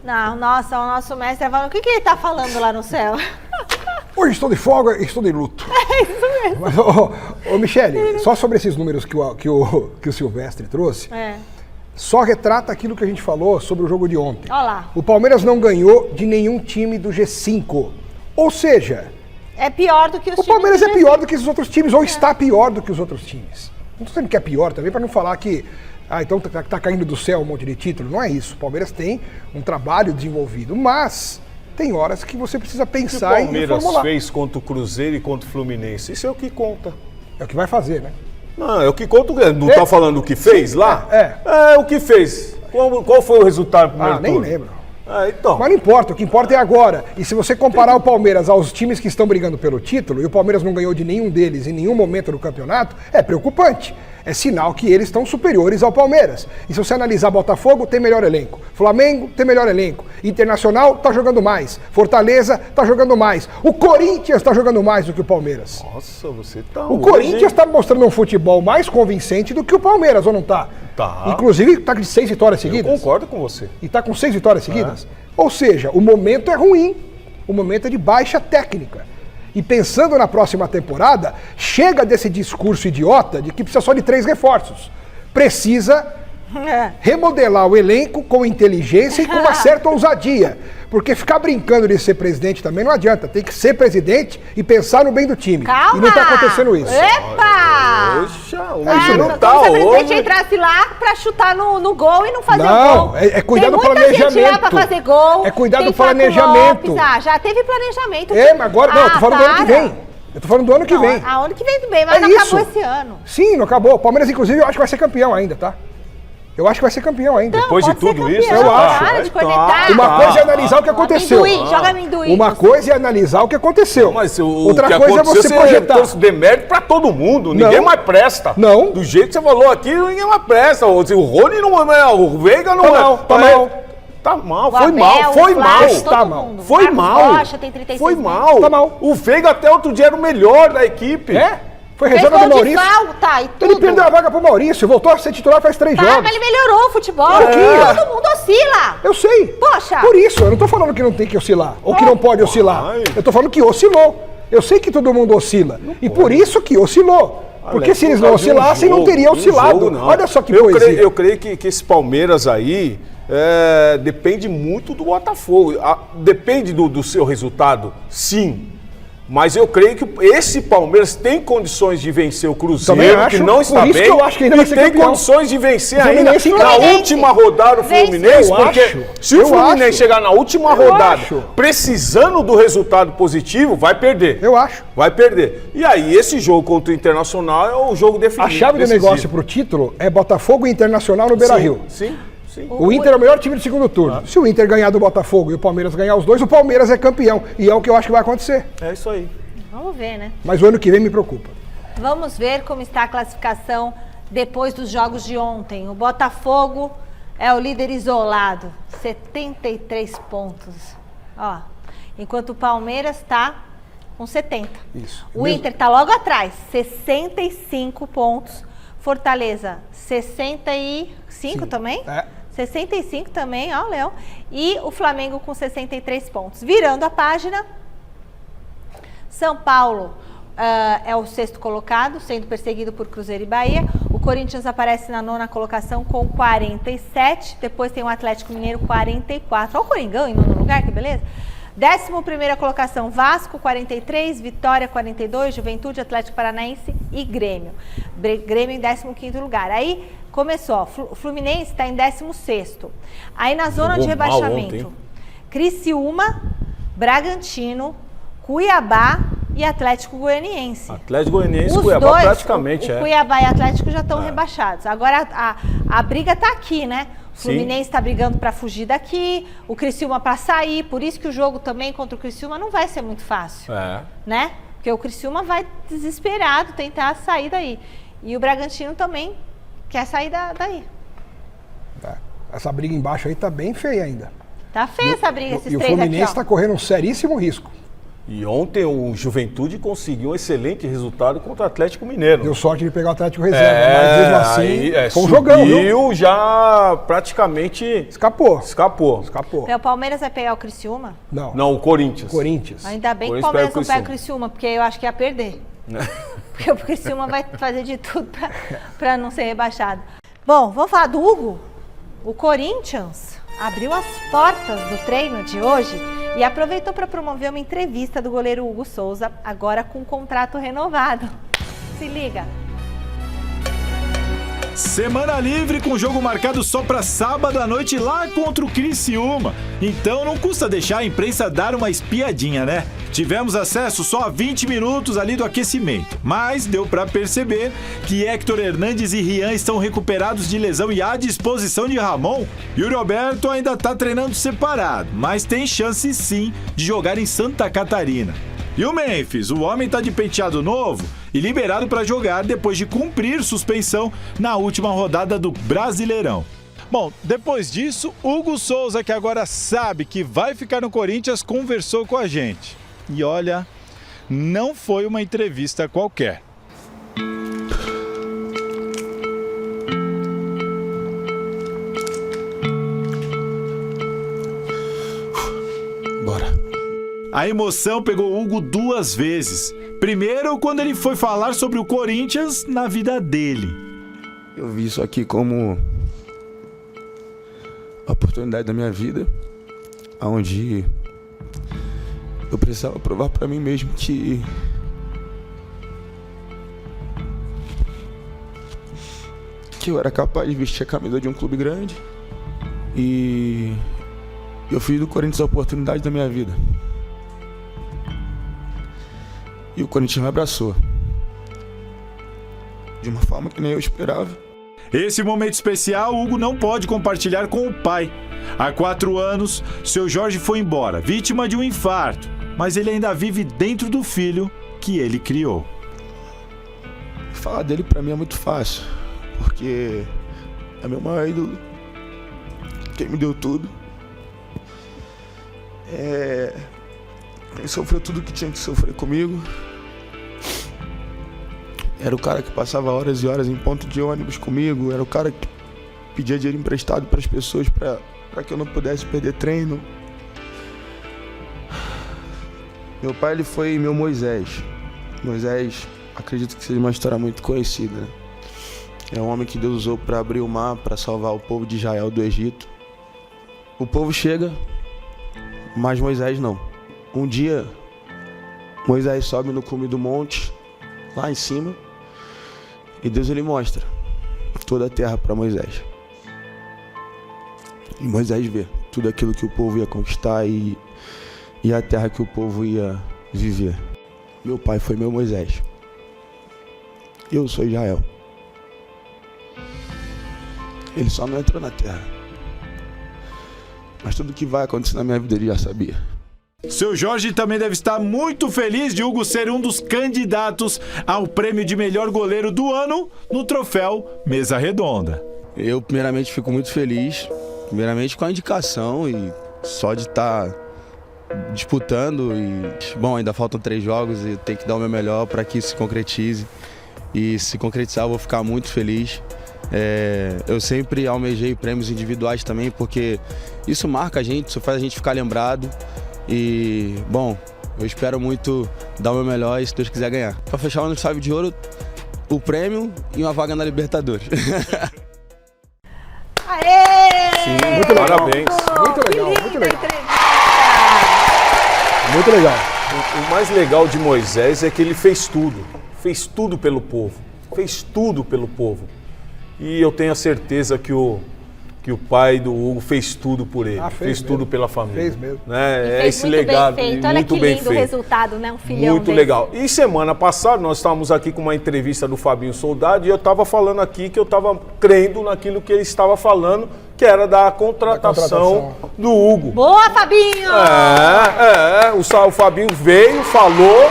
Não, nossa, o nosso mestre Avalone, o que ele tá falando lá no céu? Hoje estou de folga e estou de luto. É isso mesmo. Mas, ô Michele, só sobre esses números que o Silvestre trouxe, só retrata aquilo que a gente falou sobre o jogo de ontem. Olha lá. O Palmeiras não ganhou de nenhum time do G5. Ou seja, é pior do que os times. O Palmeiras é pior do que os outros times, ou está pior do que os outros times. Não estou dizendo que é pior também, para não falar que então tá caindo do céu um monte de título. Não é isso. O Palmeiras tem um trabalho desenvolvido, mas tem horas que você precisa pensar em reformular. O Palmeiras fez contra o Cruzeiro e contra o Fluminense. Isso é o que conta. É o que vai fazer, né? Não, é o que conta. Não tá falando o que fez lá? É o que fez. Qual foi o resultado do primeiro turno? Nem lembro. Então. Mas não importa, o que importa é agora. E se você comparar o Palmeiras aos times que estão brigando pelo título, e o Palmeiras não ganhou de nenhum deles em nenhum momento do campeonato, é preocupante. É sinal que eles estão superiores ao Palmeiras. E se você analisar Botafogo, tem melhor elenco. Flamengo tem melhor elenco. Internacional tá jogando mais. Fortaleza tá jogando mais. O Corinthians tá jogando mais do que o Palmeiras. Nossa, você tá... O Corinthians tá mostrando um futebol mais convincente do que o Palmeiras, ou não tá? Tá. Inclusive, tá com 6 vitórias seguidas. Eu concordo com você. E tá com 6 vitórias seguidas. Ou seja, o momento é ruim. O momento é de baixa técnica. E pensando na próxima temporada, chega desse discurso idiota de que precisa só de 3 reforços. Precisa remodelar o elenco com inteligência e com uma certa ousadia. Porque ficar brincando de ser presidente também não adianta. Tem que ser presidente e pensar no bem do time. Calma! E não está acontecendo isso. Epa! Poxa, isso não tá como se o presidente hoje. entrasse lá pra chutar no gol e não fazer o Não, gol. é cuidar do Tem muita planejamento. gente lá pra fazer gol. É cuidar Tem do Flaco planejamento. Lopes, já teve planejamento. Mas agora, não, eu tô falando do ano que para. vem. Eu tô falando do ano que vem. Ano que vem tudo bem, mas não acabou esse ano. Sim, não acabou. O Palmeiras, inclusive, eu acho que vai ser campeão ainda, tá? Eu acho que vai ser campeão ainda. Então, Depois de tudo isso, eu acho. Para de cornetar. Uma coisa é analisar o que aconteceu. Amendoim, joga amendoim. Uma coisa é analisar o que aconteceu. Não, mas Outra que coisa é aconteceu, você projetar. trouxe demérito pra todo mundo. Ninguém mais presta. Não. Do jeito que você falou aqui, ninguém mais presta. O Rony não é, o Veiga não é. Tá mal. Tá mal, O foi Abel, mal, foi o mal. Flávio, Tá todo mal. mundo. Foi Marcos mal. Rocha tem 36 Foi meses. mal. Tá mal. O Veiga até outro dia era o melhor da equipe. Foi Fez reserva gol do de Maurício. falta e tudo. Ele perdeu a vaga pro Maurício, voltou a ser titular faz 3 Tá, jogos. mas ele melhorou o futebol. pouquinho. Todo mundo oscila. Eu sei. Poxa. Por isso, eu não tô falando que não tem que oscilar, ou que não pode oscilar. Eu tô falando que oscilou. Eu sei que todo mundo oscila. E por isso que oscilou. Porque se eles não oscilassem, não teria oscilado. Olha só que poesia. Eu creio que esse Palmeiras aí depende muito do Botafogo. Depende do seu resultado, sim. Mas eu creio que esse Palmeiras tem condições de vencer o Cruzeiro, que não está bem, que eu acho que ainda vai ser tem campeão. condições de vencer O ainda Fluminense na última rodada o Fluminense, Eu porque acho. se o Eu Fluminense acho. chegar na última Eu rodada acho. precisando do resultado positivo, vai perder. Eu acho. Vai perder. E aí esse jogo contra o Internacional é o jogo definido. A chave do decisivo. negócio pro título é Botafogo e Internacional no Beira-Rio. Sim. O Inter é o melhor time do segundo turno. Se o Inter ganhar do Botafogo e o Palmeiras ganhar os dois, o Palmeiras é campeão. E é o que eu acho que vai acontecer. É isso aí. Vamos ver, né? Mas o ano que vem me preocupa. Vamos ver como está a classificação depois dos jogos de ontem. O Botafogo é o líder isolado, 73 pontos. Ó, enquanto o Palmeiras está com 70. Isso. O Inter está logo atrás, 65 pontos. Fortaleza, 65 também? 65 também, ó, Leão. E o Flamengo com 63 pontos. Virando a página, São Paulo é o 6º colocado, sendo perseguido por Cruzeiro e Bahia. O Corinthians aparece na 9ª colocação com 47. Depois tem o Atlético Mineiro, 44. Olha o Coringão em 9º lugar, que beleza. 11ª colocação, Vasco, 43, Vitória, 42, Juventude, Atlético Paranaense e Grêmio. Grêmio em 15º lugar. Aí começou, ó, o Fluminense está em 16º. Aí na zona de rebaixamento, Criciúma, Bragantino, Cuiabá e Atlético Goianiense. Atlético Goianiense e Os Cuiabá dois, praticamente o Cuiabá e Atlético já estão rebaixados. Agora a briga está aqui, né? O Fluminense está brigando para fugir daqui, o Criciúma para sair, por isso que o jogo também contra o Criciúma não vai ser muito fácil, né? Porque o Criciúma vai desesperado tentar sair daí. E o Bragantino também quer sair daí. Essa briga embaixo aí tá bem feia ainda. Tá feia essa briga, esses E o três Fluminense aqui, ó. está correndo um seríssimo risco. E ontem o Juventude conseguiu um excelente resultado contra o Atlético Mineiro. Deu sorte de pegar o Atlético reserva, mas mesmo assim foi um jogão, viu? Já praticamente escapou. O Palmeiras vai pegar o Criciúma? Não, o Corinthians. Ainda bem que o Palmeiras não pega o Criciúma, porque eu acho que ia perder. Porque o Criciúma vai fazer de tudo para não ser rebaixado. Bom, vamos falar do Hugo? O Corinthians abriu as portas do treino de hoje e aproveitou para promover uma entrevista do goleiro Hugo Souza, agora com contrato renovado. Se liga. Semana livre com jogo marcado só para sábado à noite lá contra o Criciúma. Então não custa deixar a imprensa dar uma espiadinha, né? Tivemos acesso só a 20 minutos ali do aquecimento, mas deu para perceber que Héctor Hernandes e Rian estão recuperados de lesão e à disposição de Ramon. E o Roberto ainda tá treinando separado, mas tem chance sim de jogar em Santa Catarina. E o Memphis, o homem tá de penteado novo e liberado para jogar depois de cumprir suspensão na última rodada do Brasileirão. Bom, depois disso, Hugo Souza, que agora sabe que vai ficar no Corinthians, conversou com a gente. E olha, não foi uma entrevista qualquer. Bora. A emoção pegou Hugo 2 vezes. Primeiro, quando ele foi falar sobre o Corinthians na vida dele. Eu vi isso aqui como a oportunidade da minha vida, onde eu precisava provar para mim mesmo que eu era capaz de vestir a camisa de um clube grande. E eu fiz do Corinthians a oportunidade da minha vida. E o Corinthians me abraçou de uma forma que nem eu esperava. Esse momento especial, Hugo não pode compartilhar com o pai. Há 4 anos, seu Jorge foi embora, vítima de um infarto, mas ele ainda vive dentro do filho que ele criou. Falar dele pra mim é muito fácil, porque é meu maior ídolo, quem me deu tudo. Quem sofreu tudo que tinha que sofrer comigo. Era o cara que passava horas e horas em ponto de ônibus comigo. Era o cara que pedia dinheiro emprestado para as pessoas para que eu não pudesse perder treino. Meu pai, ele foi meu Moisés. Moisés, acredito que seja uma história muito conhecida, né? É um homem que Deus usou para abrir o mar, para salvar o povo de Israel do Egito. O povo chega, mas Moisés não. Um dia, Moisés sobe no cume do monte, lá em cima, e Deus ele mostra toda a terra para Moisés. E Moisés vê tudo aquilo que o povo ia conquistar e a terra que o povo ia viver. Meu pai foi meu Moisés. Eu sou Israel. Ele só não entrou na terra. Mas tudo que vai acontecer na minha vida ele já sabia. Seu Jorge também deve estar muito feliz de Hugo ser um dos candidatos ao prêmio de melhor goleiro do ano no troféu Mesa Redonda. Eu primeiramente fico muito feliz, primeiramente com a indicação e só de estar disputando. E bom, ainda faltam 3 jogos e eu tenho que dar o meu melhor para que isso se concretize. E se concretizar eu vou ficar muito feliz. Eu sempre almejei prêmios individuais também, porque isso marca a gente, isso faz a gente ficar lembrado. E, bom, eu espero muito dar o meu melhor e, se Deus quiser, ganhar. Para fechar o ano de chave de ouro, o prêmio e uma vaga na Libertadores. Aê! Sim, muito legal. Parabéns. Muito legal, muito legal. Muito legal. O mais legal de Moisés é que ele fez tudo pelo povo, fez tudo pelo povo. E eu tenho a certeza que o pai do Hugo fez tudo por ele, fez tudo pela família. Fez mesmo. Né? Fez esse muito legado, bem feito. Olha muito que bem lindo o feito. resultado, né? Um filhão Muito desse. legal. E semana passada nós estávamos aqui com uma entrevista do Fabinho Soldado e eu estava falando aqui que eu estava crendo naquilo que ele estava falando, que era da contratação do Hugo. Boa, Fabinho! O Fabinho veio, falou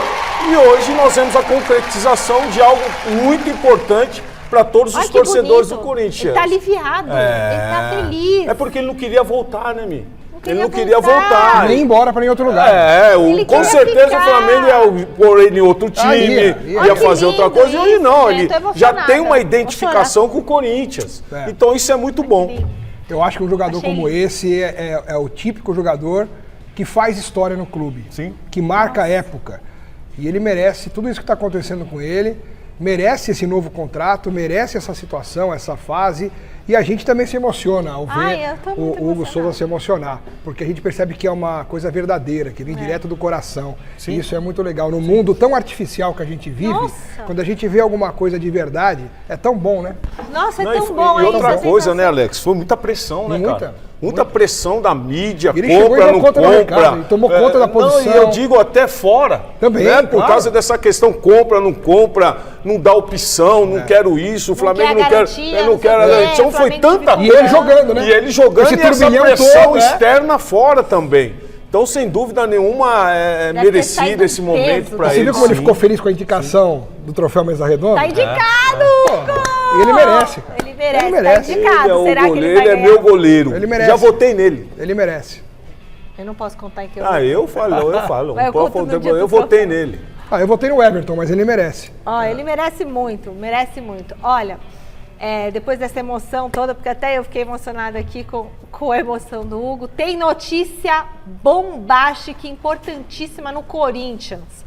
e hoje nós vemos a concretização de algo muito importante para todos os torcedores do Corinthians. Ele tá aliviado, ele tá feliz. É porque ele não queria voltar, né, Mi? Não Ele não queria voltar. Nem ir embora para nenhum outro lugar. Com certeza o Flamengo ia pôr ele em outro time, ia fazer outra coisa. E hoje não, ele já tem uma identificação com o Corinthians. Então isso é muito bom. Eu acho que um jogador como esse é o típico jogador que faz história no clube. Sim. Que marca a época. E ele merece tudo isso que está acontecendo com ele, merece esse novo contrato, merece essa situação, essa fase. E a gente também se emociona ao ver o Hugo Souza se emocionar. Porque a gente percebe que é uma coisa verdadeira, que vem direto do coração. Sim. E isso é muito legal. No mundo tão artificial que a gente vive, quando a gente vê alguma coisa de verdade, é tão bom, né? Nossa, é tão bom. E outra coisa, né, Alex? Foi muita pressão, né, cara? Muita pressão da mídia, ele compra, não compra. Ele tomou conta da posição. Não, e eu digo até fora. Também, né? Por causa dessa questão, compra, não dá opção, não quero isso, o Flamengo não quer a garantia. Foi tanta coisa. E ele jogando, né? E ele jogando e essa pressão externa fora também. Então, sem dúvida nenhuma, é merecido esse momento para ele. Você viu como ele ficou feliz com a indicação do troféu Mesa Redonda? Tá indicado! Ele merece, cara. Ele merece. Tá indicado. Será que ele vai é meu goleiro. Ele merece. Já votei nele. Ele merece. Eu não posso contar em que eu falo. Eu votei nele. Eu votei no Everton, mas ele merece. Ele merece muito. Olha, depois dessa emoção toda, porque até eu fiquei emocionada aqui com a emoção do Hugo, tem notícia bombástica, importantíssima no Corinthians.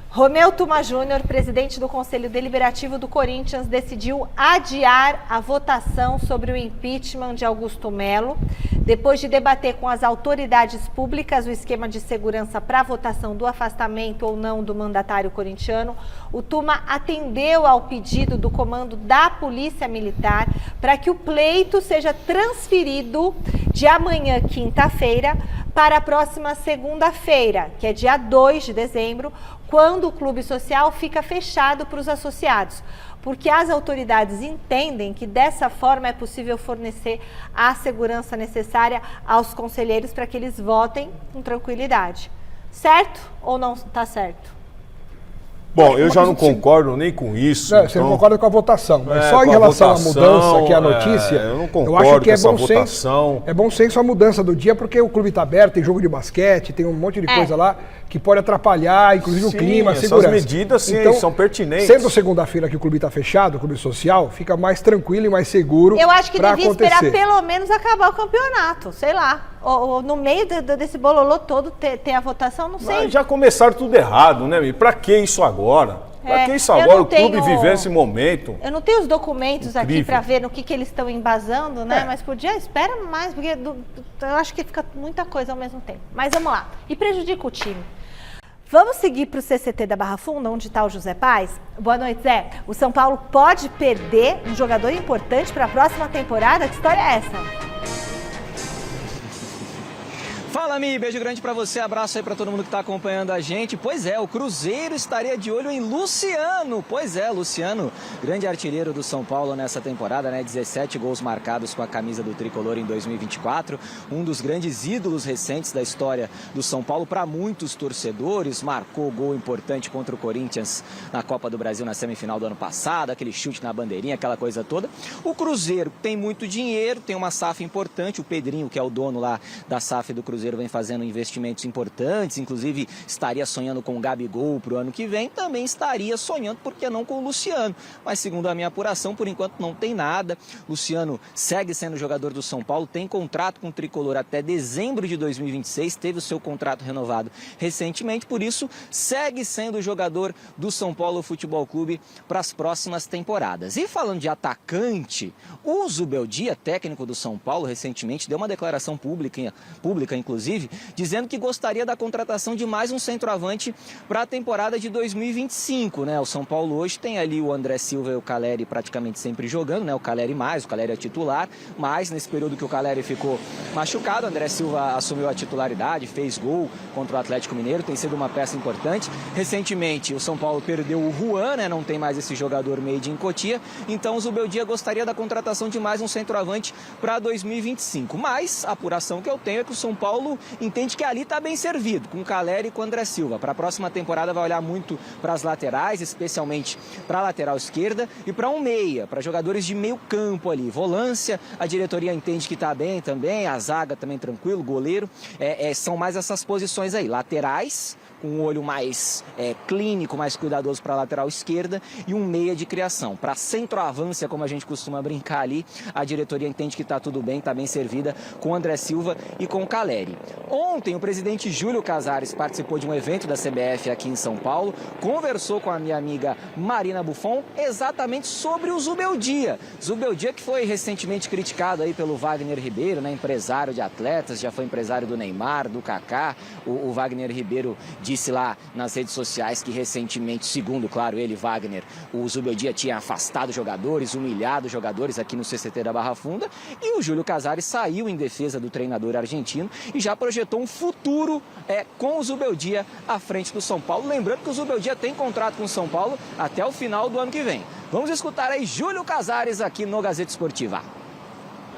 Romeu Tuma Júnior, presidente do Conselho Deliberativo do Corinthians, decidiu adiar a votação sobre o impeachment de Augusto Melo. Depois de debater com as autoridades públicas o esquema de segurança para a votação do afastamento ou não do mandatário corintiano, o Tuma atendeu ao pedido do comando da Polícia Militar para que o pleito seja transferido de amanhã, quinta-feira, para a próxima segunda-feira, que é dia 2 de dezembro, quando o clube social fica fechado para os associados, porque as autoridades entendem que dessa forma é possível fornecer a segurança necessária aos conselheiros para que eles votem com tranquilidade. Certo ou não está certo? Bom, eu já não concordo nem com isso. Você não concorda com a votação, mas só em relação à mudança, que é a notícia, eu não concordo eu acho que com essa votação. É bom senso a mudança do dia, porque o clube está aberto, tem jogo de basquete, tem um monte de coisa lá que pode atrapalhar, inclusive o clima, a segurança. Essas medidas então, são pertinentes. Sendo segunda-feira que o clube está fechado, o clube social, fica mais tranquilo e mais seguro. Eu acho que devia esperar pelo menos acabar o campeonato, sei lá. Ou no meio desse bololô todo ter a votação, não sei. Mas já começaram tudo errado, né, Mi? Pra que isso agora? Pra que isso agora? O clube viver esse momento? Eu não tenho os documentos aqui para ver no que eles estão embasando, né? Mas podia, espera mais, porque eu acho que fica muita coisa ao mesmo tempo. Mas vamos lá. E prejudica o time. Vamos seguir para o CCT da Barra Funda, onde está o José Paz? Boa noite, Zé. O São Paulo pode perder um jogador importante para a próxima temporada? Que história é essa? Fala, Mi, beijo grande pra você, abraço aí pra todo mundo que tá acompanhando a gente. Pois é, o Cruzeiro estaria de olho em Luciano. Pois é, Luciano, grande artilheiro do São Paulo nessa temporada, né? 17 gols marcados com a camisa do Tricolor em 2024. Um dos grandes ídolos recentes da história do São Paulo para muitos torcedores. Marcou gol importante contra o Corinthians na Copa do Brasil na semifinal do ano passado, aquele chute na bandeirinha, aquela coisa toda. O Cruzeiro tem muito dinheiro, tem uma SAF importante. O Pedrinho, que é o dono lá da SAF do Cruzeiro, vem fazendo investimentos importantes, inclusive estaria sonhando com o Gabigol para o ano que vem, também estaria sonhando, por que não, com o Luciano. Mas segundo a minha apuração, por enquanto não tem nada. Luciano segue sendo jogador do São Paulo, tem contrato com o Tricolor até dezembro de 2026, teve o seu contrato renovado recentemente, por isso segue sendo jogador do São Paulo Futebol Clube para as próximas temporadas. E falando de atacante, o Zubeldia, técnico do São Paulo, recentemente deu uma declaração pública inclusive, dizendo que gostaria da contratação de mais um centroavante para a temporada de 2025, né? O São Paulo hoje tem ali o André Silva e o Calleri praticamente sempre jogando, né? O Calleri é titular, mas nesse período que o Calleri ficou machucado, o André Silva assumiu a titularidade, fez gol contra o Atlético Mineiro, tem sido uma peça importante. Recentemente, o São Paulo perdeu o Juan, né? Não tem mais esse jogador made in Cotia, então o Zubeldia gostaria da contratação de mais um centroavante para 2025. Mas a apuração que eu tenho é que o São Paulo entende que ali está bem servido, com o Caleri e com o André Silva. Para a próxima temporada vai olhar muito para as laterais, especialmente para a lateral esquerda e para um meia, para jogadores de meio campo ali. Volância, a diretoria entende que está bem também, a zaga também tranquilo, goleiro. São mais essas posições aí, laterais, com um olho mais clínico, mais cuidadoso para a lateral esquerda e um meia de criação. Para centroavância, como a gente costuma brincar ali, a diretoria entende que está tudo bem, está bem servida com o André Silva e com o Caleri. Ontem, o presidente Júlio Casares participou de um evento da CBF aqui em São Paulo, conversou com a minha amiga Marina Buffon exatamente sobre o Zubeldia. Zubeldia que foi recentemente criticado aí pelo Wagner Ribeiro, né, empresário de atletas, já foi empresário do Neymar, do Kaká. O Wagner Ribeiro disse lá nas redes sociais que recentemente, segundo, claro, ele, Wagner, o Zubeldia tinha afastado jogadores, humilhado jogadores aqui no CCT da Barra Funda, e o Júlio Casares saiu em defesa do treinador argentino e já projetou um futuro com o Zubeldia à frente do São Paulo. Lembrando que o Zubeldia tem contrato com o São Paulo até o final do ano que vem. Vamos escutar aí Júlio Casares aqui no Gazeta Esportiva.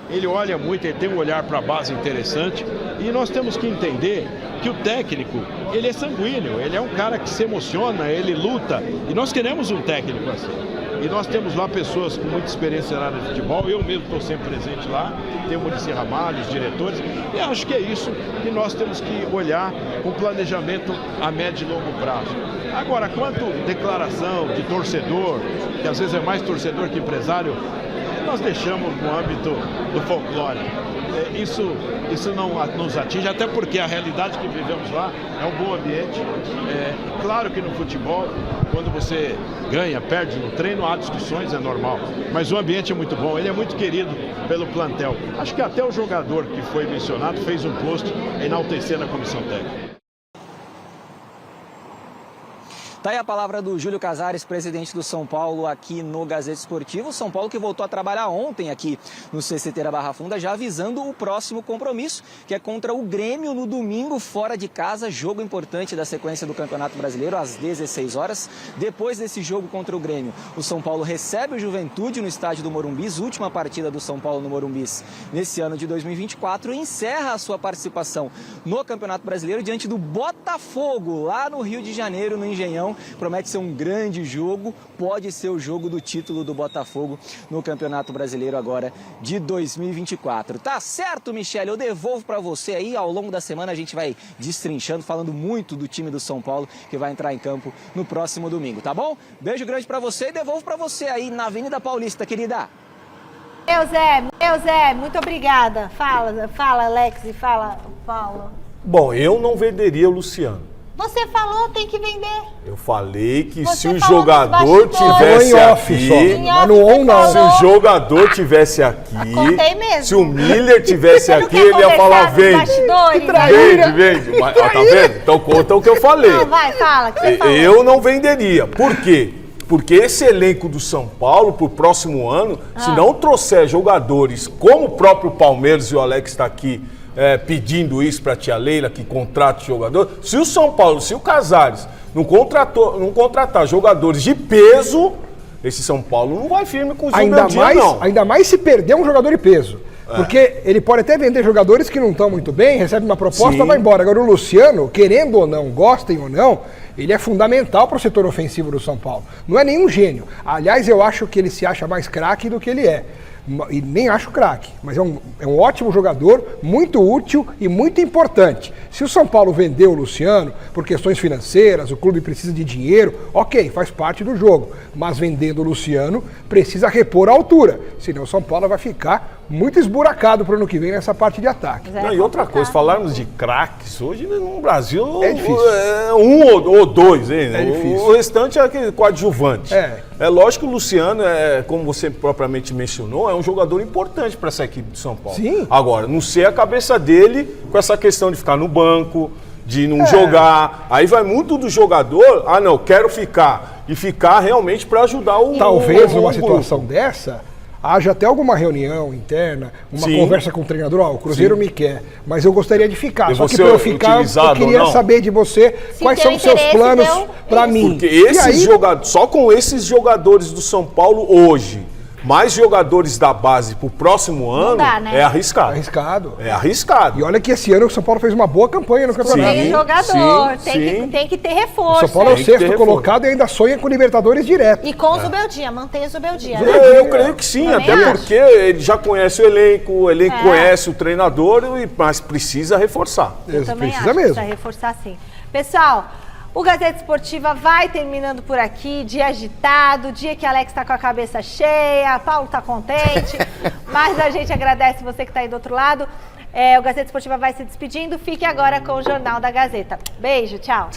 Ele olha muito, ele tem um olhar para a base interessante e nós temos que entender que o técnico, ele é sanguíneo, ele é um cara que se emociona, ele luta e nós queremos um técnico assim. E nós temos lá pessoas com muita experiência na área de futebol, eu mesmo estou sempre presente lá, tem o Muricy Ramalho, os diretores, e acho que é isso que nós temos que olhar com planejamento a médio e longo prazo. Agora, quanto declaração de torcedor, que às vezes é mais torcedor que empresário, nós deixamos no âmbito do folclore. Isso não nos atinge, até porque a realidade que vivemos lá é um bom ambiente. Claro que no futebol, quando você ganha, perde no treino, há discussões, é normal. Mas o ambiente é muito bom, ele é muito querido pelo plantel. Acho que até o jogador que foi mencionado fez um post enaltecendo a comissão técnica. Tá aí a palavra do Júlio Casares, presidente do São Paulo, aqui no Gazeta Esportivo. São Paulo que voltou a trabalhar ontem aqui no CCT da Barra Funda, já avisando o próximo compromisso, que é contra o Grêmio no domingo, fora de casa. Jogo importante da sequência do Campeonato Brasileiro, às 16 horas. Depois desse jogo contra o Grêmio, o São Paulo recebe o Juventude no estádio do Morumbis, última partida do São Paulo no Morumbis nesse ano de 2024, e encerra a sua participação no Campeonato Brasileiro diante do Botafogo, lá no Rio de Janeiro, no Engenhão. Promete ser um grande jogo, pode ser o jogo do título do Botafogo no Campeonato Brasileiro agora de 2024. Tá certo, Michele? Eu devolvo para você aí, ao longo da semana a gente vai destrinchando, falando muito do time do São Paulo que vai entrar em campo no próximo domingo, tá bom? Beijo grande para você e devolvo para você aí na Avenida Paulista, querida. Zé, muito obrigada. Fala, Alex, e fala, Paulo. Bom, eu não venderia o Luciano. Você falou, tem que vender. Eu falei que se o jogador tivesse aqui, mas no on não. Se o jogador tivesse aqui, contei mesmo. Se o Miller tivesse aqui, ele ia falar vende. Vende. Mas, tá vendo? Então conta o que eu falei. Não, vai, fala. Que você falou. Eu não venderia. Por quê? Porque esse elenco do São Paulo, pro próximo ano, se não trouxer jogadores como o próprio Palmeiras, e o Alex está aqui pedindo isso para a tia Leila, que contrate jogador, se o São Paulo, se o Casares não contratar jogadores de peso, esse São Paulo não vai firme com o Zubeldia, não. Ainda mais se perder um jogador de peso. Porque ele pode até vender jogadores que não estão muito bem, recebe uma proposta e vai embora. Agora o Luciano, querendo ou não, gostem ou não, ele é fundamental para o setor ofensivo do São Paulo. Não é nenhum gênio. Aliás, eu acho que ele se acha mais craque do que ele é. E nem acho craque, mas é um ótimo jogador, muito útil e muito importante. Se o São Paulo vender o Luciano por questões financeiras, o clube precisa de dinheiro, ok, faz parte do jogo. Mas vendendo o Luciano, precisa repor a altura. Senão o São Paulo vai ficar muito esburacado para o ano que vem nessa parte de ataque. Não, e outra coisa, falarmos de craques, hoje no Brasil é difícil. Um ou dois, hein? É difícil. O restante é aquele coadjuvante. É lógico que o Luciano, como você propriamente mencionou, é um jogador importante para essa equipe de São Paulo. Sim. Agora, não sei a cabeça dele com essa questão de ficar no banco, de não jogar. Aí vai muito do jogador, quero ficar. E ficar realmente para ajudar o Talvez numa situação dessa, haja até alguma reunião interna, uma conversa com o treinador, o Cruzeiro me quer, mas eu gostaria de ficar. Só que para eu ficar, eu queria saber de você quais são os seus planos para mim. Porque esses jogadores, só com esses jogadores do São Paulo hoje, mais jogadores da base pro próximo ano dá, né? é arriscado. Arriscado. É arriscado. E olha que esse ano o São Paulo fez uma boa campanha no campeonato. Tem jogador, tem que ter reforço. O São Paulo é o sexto colocado e ainda sonha com Libertadores direto. E com o Zubeldia, mantém o Zubeldia, né? Eu creio que sim, Também até acho. porque ele já conhece o elenco conhece o treinador, mas precisa reforçar. Eu também acho que precisa reforçar sim. Pessoal, o Gazeta Esportiva vai terminando por aqui, dia agitado, dia que Alex tá com a cabeça cheia, Paulo tá contente, mas a gente agradece você que tá aí do outro lado. O Gazeta Esportiva vai se despedindo, fique agora com o Jornal da Gazeta. Beijo, tchau.